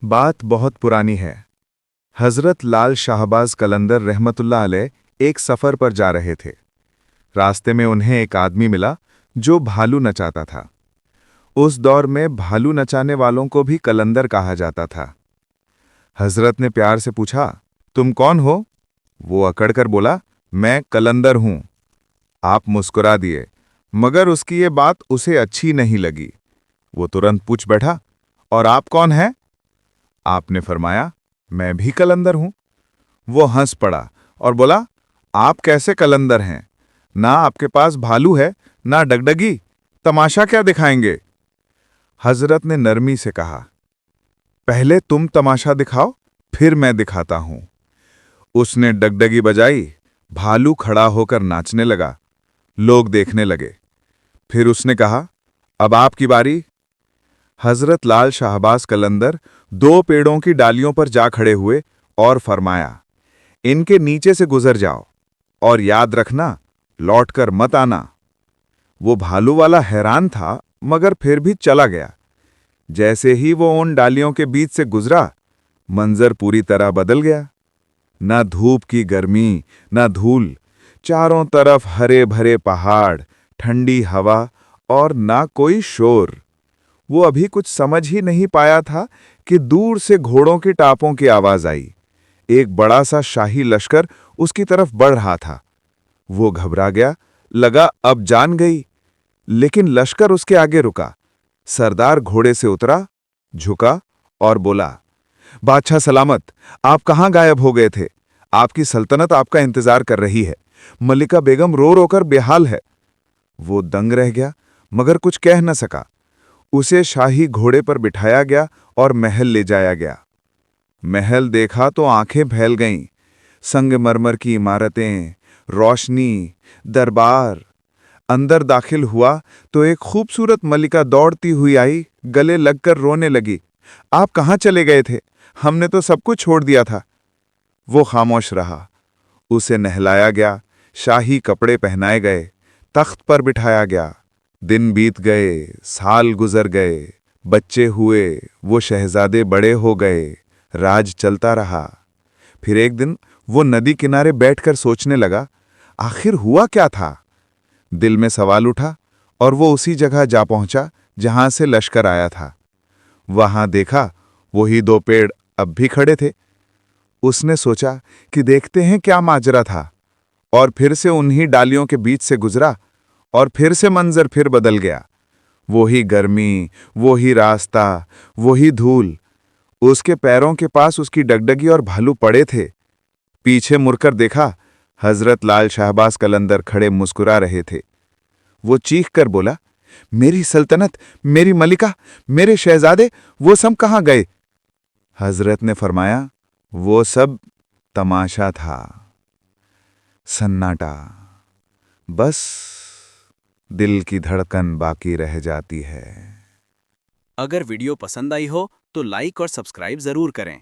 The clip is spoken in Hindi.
बात बहुत पुरानी है। हजरत लाल शाहबाज कलंदर रहमतुल्लाह अलैह एक सफर पर जा रहे थे। रास्ते में उन्हें एक आदमी मिला जो भालू नचाता था। उस दौर में भालू नचाने वालों को भी कलंदर कहा जाता था। हजरत ने प्यार से पूछा, तुम कौन हो? वो अकड़कर बोला, मैं कलंदर हूं। आप मुस्कुरा दिए, मगर उसकी ये बात उसे अच्छी नहीं लगी। वो तुरंत पूछ बैठा, और आप कौन हैं? आपने फरमाया, मैं भी कलंदर हूं। वो हंस पड़ा और बोला, आप कैसे कलंदर हैं? ना आपके पास भालू है, ना डगडगी। तमाशा क्या दिखाएंगे? हजरत ने नरमी से कहा, पहले तुम तमाशा दिखाओ, फिर मैं दिखाता हूं। उसने डगडगी बजाई। भालू खड़ा होकर नाचने लगा। लोग देखने लगे। फिर उसने कहा, अब आपकी बारी। हजरत लाल शाहबाज कलंदर दो पेड़ों की डालियों पर जा खड़े हुए और फरमाया, इनके नीचे से गुजर जाओ और याद रखना, लौटकर मत आना। वो भालू वाला हैरान था, मगर फिर भी चला गया। जैसे ही वो उन डालियों के बीच से गुजरा, मंजर पूरी तरह बदल गया। न धूप की गर्मी, न धूल, चारों तरफ हरे भरे पहाड़, ठंडी हवा और ना कोई शोर। वो अभी कुछ समझ ही नहीं पाया था कि दूर से घोड़ों की टापों की आवाज आई। एक बड़ा सा शाही लश्कर उसकी तरफ बढ़ रहा था। वो घबरा गया, लगा अब जान गई। लेकिन लश्कर उसके आगे रुका। सरदार घोड़े से उतरा, झुका और बोला, बादशाह सलामत, आप कहां गायब हो गए थे? आपकी सल्तनत आपका इंतजार कर रही है। मल्लिका बेगम रो रोकर बेहाल है। वो दंग रह गया, मगर कुछ कह न सका। उसे शाही घोड़े पर बिठाया गया और महल ले जाया गया। महल देखा तो आंखें फैल गईं। संगमरमर की इमारतें, रोशनी, दरबार। अंदर दाखिल हुआ तो एक खूबसूरत मल्लिका दौड़ती हुई आई, गले लगकर रोने लगी। आप कहाँ चले गए थे? हमने तो सब कुछ छोड़ दिया था। वो खामोश रहा। उसे नहलाया गया, शाही कपड़े पहनाए गए, तख्त पर बिठाया गया। दिन बीत गए, साल गुजर गए, बच्चे हुए, वो शहजादे बड़े हो गए, राज चलता रहा। फिर एक दिन वो नदी किनारे बैठकर सोचने लगा, आखिर हुआ क्या था? दिल में सवाल उठा और वो उसी जगह जा पहुंचा जहां से लश्कर आया था। वहां देखा, वही दो पेड़ अब भी खड़े थे। उसने सोचा कि देखते हैं क्या माजरा था, और फिर से उन्हीं डालियों के बीच से गुजरा, और फिर से मंजर फिर बदल गया। वही गर्मी, वही रास्ता, वही धूल। उसके पैरों के पास उसकी डगडगी और भालू पड़े थे। पीछे मुड़कर देखा, हजरत लाल शाहबाज कलंदर खड़े मुस्कुरा रहे थे। वो चीख कर बोला, मेरी सल्तनत, मेरी मलिका, मेरे शहजादे, वो सब कहां गए? हजरत ने फरमाया, वो सब तमाशा था। सन्नाटा, बस दिल की धड़कन बाकी रह जाती है। अगर वीडियो पसंद आई हो तो लाइक और सब्सक्राइब जरूर करें।